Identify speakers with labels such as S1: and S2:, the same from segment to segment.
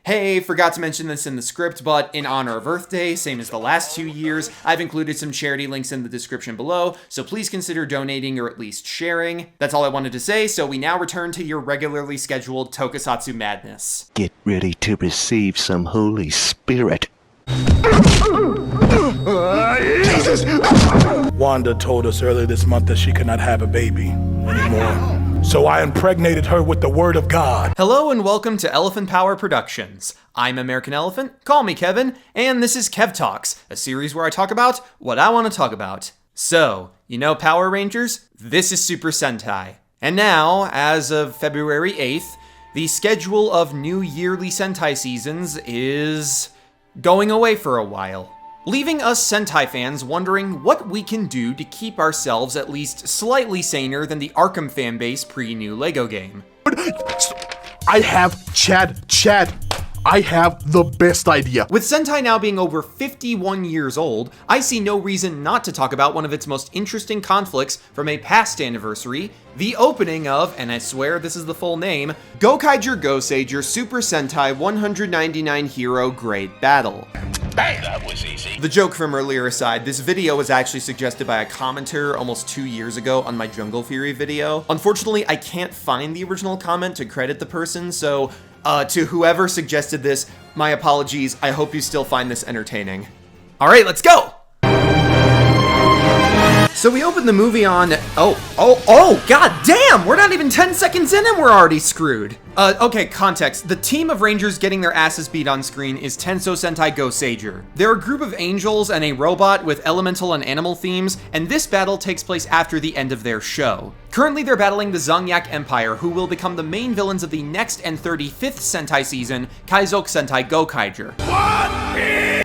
S1: Hey, forgot to mention this in the script, but in honor of Earth Day, same as the last 2 years, I've included some charity links in the description below, so please consider donating or at least sharing. That's all I wanted to say, so we now return to your regularly scheduled Tokusatsu madness.
S2: Get ready to receive some Holy Spirit.
S3: Jesus! Wanda told us earlier this month that she could not have a baby anymore. So I impregnated her with the word of God.
S1: Hello and welcome to Elephant Power Productions. I'm American Elephant, call me Kevin, and this is Kev Talks, a series where I talk about what I want to talk about. So, you know Power Rangers? This is Super Sentai. And now, as of February 8th, the schedule of new yearly Sentai seasons is going away for a while, leaving us Sentai fans wondering what we can do to keep ourselves at least slightly saner than the Arkham fanbase pre-new LEGO game.
S4: I have Chad, I have the best idea.
S1: With Sentai now being over 51 years old, I see no reason not to talk about one of its most interesting conflicts from a past anniversary, the opening of, and I swear this is the full name, Gokaiger Goseiger Super Sentai 199 Hero Great Battle.
S2: Bang! That was easy.
S1: The joke from earlier aside, this video was actually suggested by a commenter almost 2 years ago on my Jungle Fury video. Unfortunately, I can't find the original comment to credit the person, so to whoever suggested this, my apologies. I hope you still find this entertaining. All right, let's go! So we opened the movie on, god damn! We're not even 10 seconds in and we're already screwed. Okay, context. The team of Rangers getting their asses beat on screen is Tenso Sentai Goseiger. They're a group of angels and a robot with elemental and animal themes, and this battle takes place after the end of their show. Currently, they're battling the Zongyak Empire, who will become the main villains of the next and 35th Sentai season, Kaizok Sentai Gokaiger.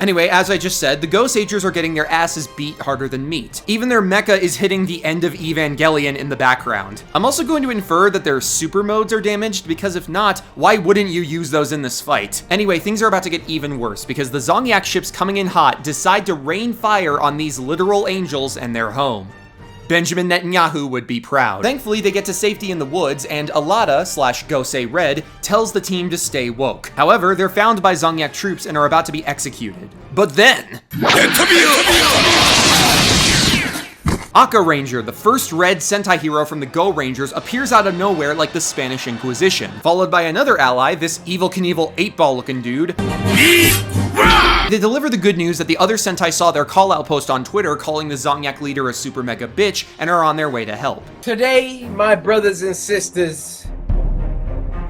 S1: Anyway, as I just said, the Goseigers are getting their asses beat harder than meat. Even their mecha is hitting the end of Evangelion in the background. I'm also going to infer that their super modes are damaged, because if not, why wouldn't you use those in this fight? Anyway, things are about to get even worse, because the Zongyak ships coming in hot decide to rain fire on these literal angels and their home. Benjamin Netanyahu would be proud. Thankfully, they get to safety in the woods, and Alada/Gosei Red tells the team to stay woke. However, they're found by Zongyak troops and are about to be executed. But then... Aka Ranger, the first red Sentai hero from the Go Rangers, appears out of nowhere like the Spanish Inquisition, followed by another ally, this Evil Knievel 8-ball looking dude. They deliver the good news that the other Sentai saw their call-out post on Twitter calling the Zongyak leader a super mega bitch and are on their way to help.
S5: Today, my brothers and sisters,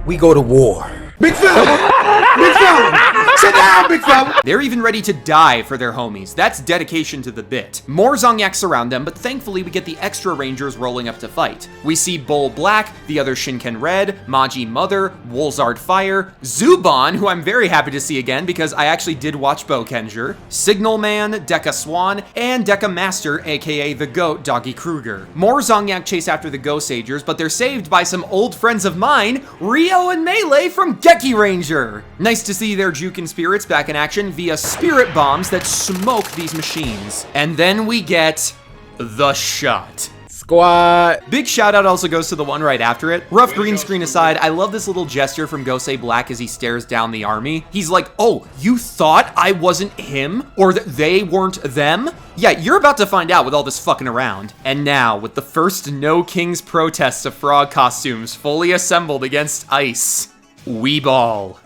S3: We go to war.
S4: Big fella! Big fella! Sit down, big fella!
S1: They're even ready to die for their homies. That's dedication to the bit. More Zongyaks surround them, but thankfully we get the extra Rangers rolling up to fight. We see Bull Black, the other Shinken Red, Maji Mother, Wolzard Fire, Zuban, who I'm very happy to see again because I actually did watch Bokenger, Signal Man, Deka Swan, and Deka Master, aka the GOAT, Doggy Kruger. More Zongyak chase after the Goseigers, but they're saved by some old friends of mine, Rio and Melee from Geki Ranger. Nice to see their Jukin spirits back in action via spirit bombs that smoke these machines. And then we get the shot.
S5: squad.
S1: Big shout out also goes to the one right after it. Rough green screen aside, I love this little gesture from Gosei Black as he stares down the army. He's like, oh, you thought I wasn't him? Or that they weren't them? Yeah, you're about to find out with all this fucking around. And now, with the first No Kings protests of frog costumes fully assembled against ice, we ball.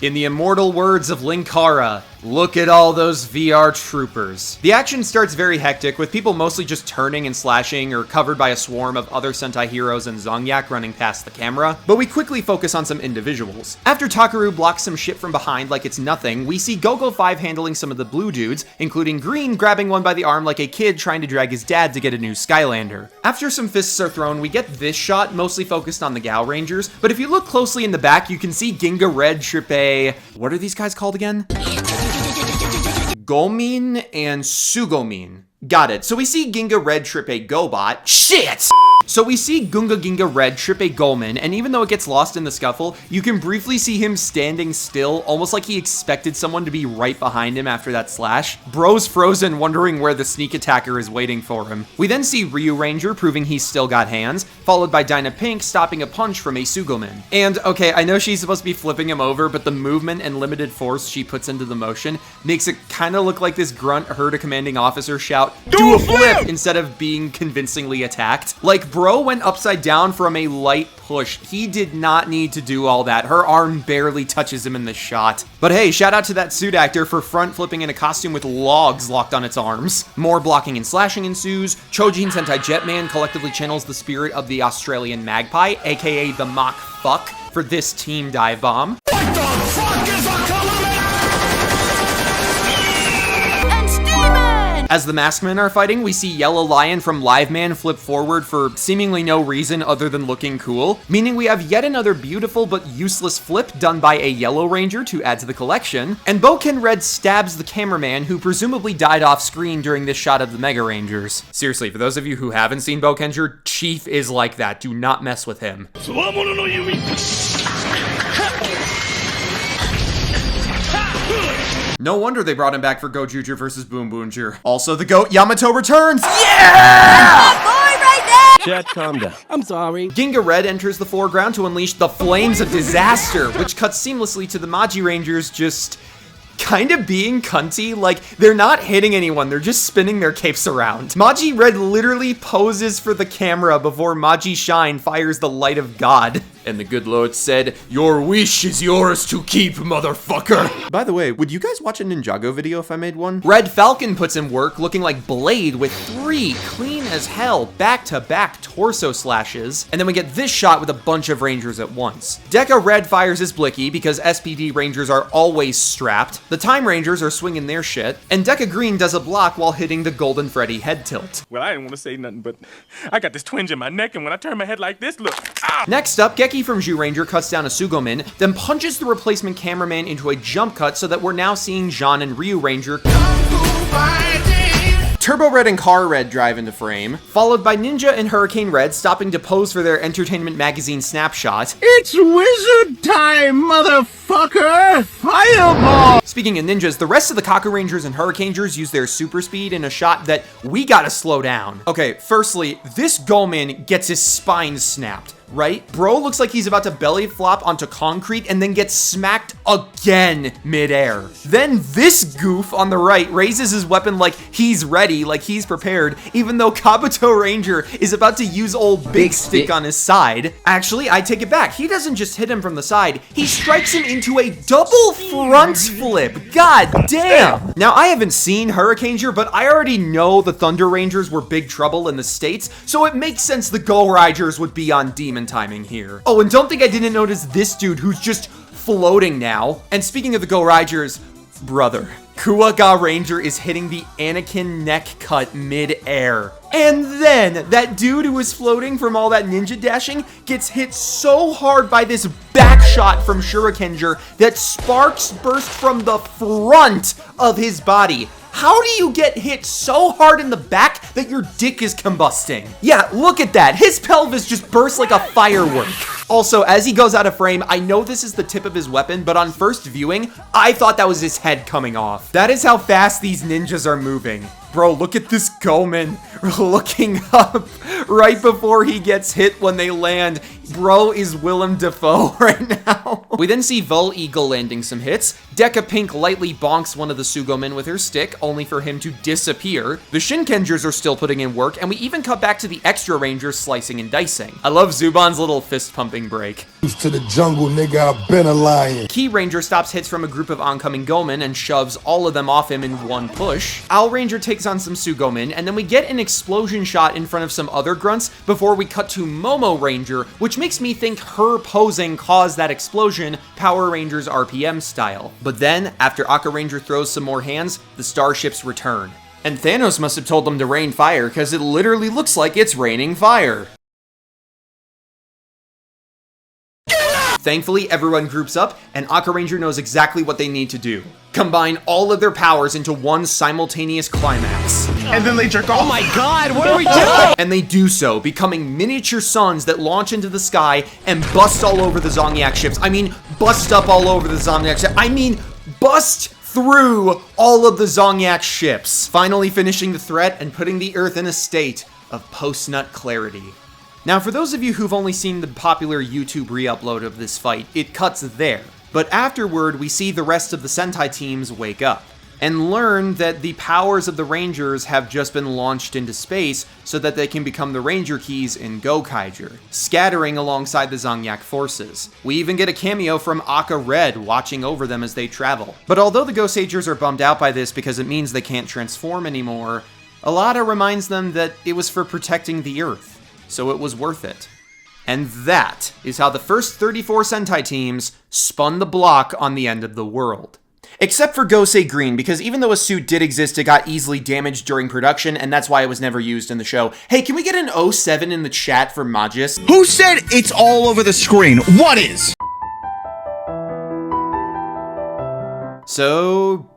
S1: In the immortal words of Linkara, look at all those VR troopers. The action starts very hectic, with people mostly just turning and slashing or covered by a swarm of other Sentai heroes and Zongyak running past the camera, but we quickly focus on some individuals. After Takaru blocks some shit from behind like it's nothing, we see Gogo 5 handling some of the blue dudes, including Green grabbing one by the arm like a kid trying to drag his dad to get a new Skylander. After some fists are thrown, we get this shot mostly focused on the Gao Rangers, but if you look closely in the back, you can see Ginga Red trip a... what are these guys called again? Gomin and Sugomin. Got it. So we see Ginga Red trip a GoBot. Shit! So we see Gunga Ginga Red trip a Goman, and even though it gets lost in the scuffle, you can briefly see him standing still, almost like he expected someone to be right behind him after that slash. Bro's frozen, wondering where the sneak attacker is waiting for him. We then see Ryu Ranger proving he's still got hands, followed by Dyna Pink stopping a punch from a Sugoman. And okay, I know she's supposed to be flipping him over, but the movement and limited force she puts into the motion makes it kind of look like this grunt heard a commanding officer shout, "Do a flip!" instead of being convincingly attacked. Like, Bro went upside down from a light push. He did not need to do all that. Her arm barely touches him in the shot. But hey, shout out to that suit actor for front flipping in a costume with logs locked on its arms. More blocking and slashing ensues. Chojin Sentai Jetman collectively channels the spirit of the Australian magpie, aka the Mach Fuck, for this team dive bomb.
S6: What the fuck is a kilometer?
S1: As the Maskmen are fighting, we see Yellow Lion from Live Man flip forward for seemingly no reason other than looking cool, meaning we have yet another beautiful but useless flip done by a Yellow Ranger to add to the collection, and Boken Red stabs the cameraman who presumably died off screen during this shot of the Mega Rangers. Seriously, for those of you who haven't seen Bokenger, Chief is like that. Do not mess with him. No wonder they brought him back for Gojuju versus Boom Boonjer. Also, the GOAT Yamato returns! Yeah!
S7: Chat, calm down. I'm sorry.
S1: Ginga Red enters the foreground to unleash the Flames of Disaster, which cuts seamlessly to the Maji Rangers just kind of being cunty. Like, they're not hitting anyone, they're just spinning their capes around. Maji Red literally poses for the camera before Maji Shine fires the light of God. And the good Lord said, "Your wish is yours to keep, motherfucker." By the way, would you guys watch a Ninjago video if I made one? Red Falcon puts in work, looking like Blade with 3 clean as hell back-to-back torso slashes. And then we get this shot with a bunch of Rangers at once. Deca Red fires his Blicky because SPD Rangers are always strapped. The Time Rangers are swinging their shit. And Deca Green does a block while hitting the Golden Freddy head tilt.
S8: Well, I didn't want to say nothing, but I got this twinge in my neck, and when I turn my head like this, look. Ah!
S1: Next up, Geki from Zhu Ranger cuts down a Sugomin, then punches the replacement cameraman into a jump cut so that we're now seeing Jean and Ryu Ranger Turbo Red and Car Red drive into frame, followed by Ninja and Hurricane Red stopping to pose for their Entertainment Magazine snapshot.
S4: It's wizard time, motherfucker! Fireball!
S1: Speaking of ninjas, the rest of the Kaku Rangers and Hurricanegers use their super speed in a shot that we gotta slow down. Okay, firstly, this Goman gets his spine snapped, right? Bro looks like he's about to belly flop onto concrete and then gets smacked again midair. Then this goof on the right raises his weapon like he's ready, like he's prepared, even though Kabuto Ranger is about to use old Big Stick on his side. Actually, I take it back. He doesn't just hit him from the side, he strikes him into a double front flip. God damn! Now, I haven't seen Hurricaneger, but I already know the Thunder Rangers were big trouble in the States, so it makes sense the Gokaigers would be on demon timing here. Oh, and don't think I didn't notice this dude who's just floating now. And speaking of the Gokaigers, brother, Kuwaga Ranger is hitting the Anakin neck cut mid-air. And then that dude who was floating from all that ninja dashing gets hit so hard by this back shot from Shurikenger that sparks burst from the front of his body. How do you get hit so hard in the back that your dick is combusting? Yeah, look at that. His pelvis just bursts like a firework. Also, as he goes out of frame, I know this is the tip of his weapon, but on first viewing, I thought that was his head coming off. That is how fast these ninjas are moving. Bro, look at this Goman looking up right before he gets hit when they land. Bro is Willem Dafoe right now. We then see Vull Eagle landing some hits. Deca Pink lightly bonks one of the Sugomen with her stick, only for him to disappear. The Shinkengers are still putting in work, and we even cut back to the extra Rangers slicing and dicing. I love Zuban's little fist-pumping break.
S9: To the jungle, nigga, I've been a lion.
S1: Key Ranger stops hits from a group of oncoming Gomen and shoves all of them off him in one push. Owl Ranger takes on some Sugomen, and then we get an explosion shot in front of some other grunts before we cut to Momo Ranger, which makes me think her posing caused that explosion, Power Rangers RPM style. But then, after Aka Ranger throws some more hands, the starships return. And Thanos must have told them to rain fire, because it literally looks like it's raining fire. Thankfully, everyone groups up, and Aka Ranger knows exactly what they need to do. Combine all of their powers into one simultaneous climax.
S4: and then they jerk off.
S7: Oh my god, what are we doing?
S1: And they do so, becoming miniature suns that launch into the sky and bust all over the Zongyak ships. I mean, bust up all over the Zongyak ships. I mean, bust through all of the Zongyak ships, finally finishing the threat and putting the Earth in a state of post-nut clarity. Now, for those of you who've only seen the popular YouTube re-upload of this fight, it cuts there. But afterward, we see the rest of the Sentai teams wake up and learn that the powers of the Rangers have just been launched into space so that they can become the Ranger Keys in Gokaiger, scattering alongside the Zongyak forces. We even get a cameo from Aka Red watching over them as they travel. But although the Goseigers are bummed out by this because it means they can't transform anymore, Alada reminds them that it was for protecting the Earth, so it was worth it. And that is how the first 34 Sentai teams spun the block on the end of the world. Except for Gosei Green, because even though a suit did exist, it got easily damaged during production, and that's why it was never used in the show. Hey, can we get an 07 in the chat for Magis?
S10: Who said it's all over the screen? What is?
S1: So,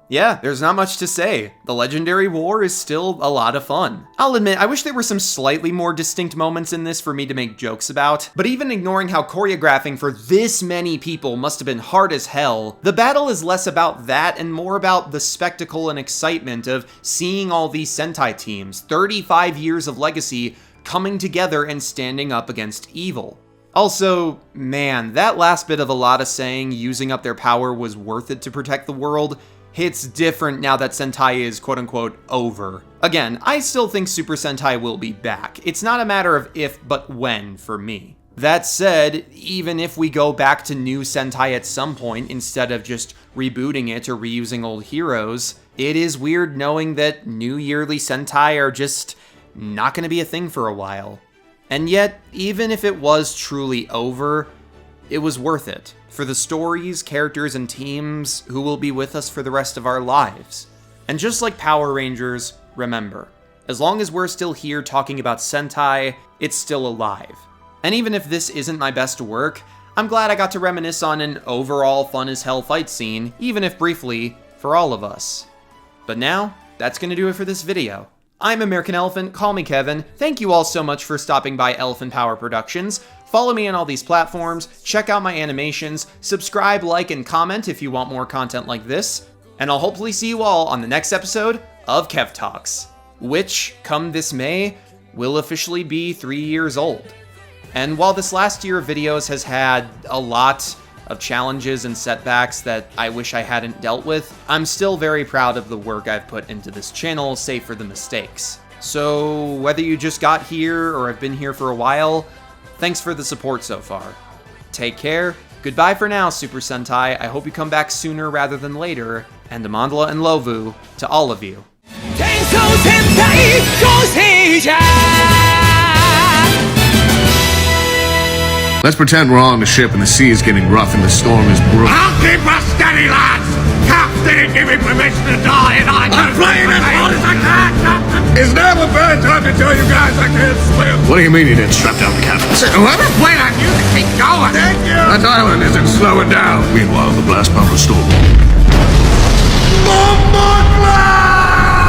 S1: yeah, there's not much to say. The Legendary War is still a lot of fun. I'll admit, I wish there were some slightly more distinct moments in this for me to make jokes about, but even ignoring how choreographing for this many people must have been hard as hell, the battle is less about that and more about the spectacle and excitement of seeing all these Sentai teams, 35 years of legacy, coming together and standing up against evil. Also, man, that last bit of Alada saying using up their power was worth it to protect the world hits different now that Sentai is quote-unquote over. Again, I still think Super Sentai will be back. It's not a matter of if, but when for me. That said, even if we go back to new Sentai at some point instead of just rebooting it or reusing old heroes, it is weird knowing that new yearly Sentai are just not going to be a thing for a while. And yet, even if it was truly over, it was worth it. For the stories, characters, and teams who will be with us for the rest of our lives. And just like Power Rangers, remember, as long as we're still here talking about Sentai, it's still alive. And even if this isn't my best work, I'm glad I got to reminisce on an overall fun as hell fight scene, even if briefly, for all of us. But now, that's gonna do it for this video. I'm American Elephant, call me Kevin. Thank you all so much for stopping by Elephant Power Productions. Follow me on all these platforms, check out my animations, subscribe, like, and comment if you want more content like this, and I'll hopefully see you all on the next episode of Kev Talks, which, come this May, will officially be 3 years old. And while this last year of videos has had a lot of challenges and setbacks that I wish I hadn't dealt with, I'm still very proud of the work I've put into this channel, save for the mistakes. So whether you just got here or have been here for a while, thanks for the support so far. Take care, goodbye for now, Super Sentai, I hope you come back sooner rather than later, and Amandla and Lovu to all of you.
S10: Let's pretend we're all on the ship and the sea is getting rough and the storm is brewing.
S6: I'll keep us steady, lads! Captain didn't give me permission to die, and I'm playing as hard as I can! It's never a bad time to tell you guys I can't swim!
S10: What do you mean you didn't strap down the captain?
S6: Whoever played on you can keep going! Thank you!
S10: That island isn't slowing down. Meanwhile, the blast pump was still.
S6: Mama!